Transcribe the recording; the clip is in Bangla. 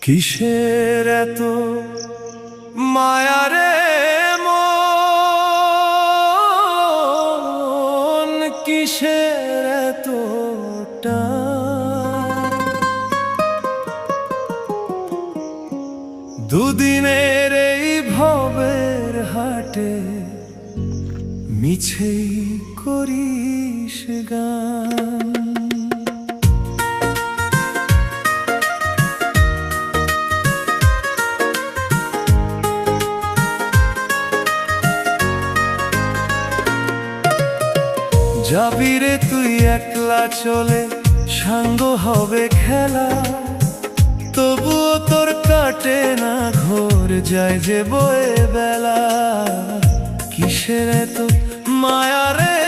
কিসের এত মায়া রে মন, কিসের এত টান? দুদিনের এই ভবের হাটে মিছেই করিস গান। যাবি রে তুই একলা চলে, সাঙ্গ হবে খেলা, তবুও তোর কাটে না ঘোর, যায় যে বয়ে বেলা। কিসের এত মায়া রে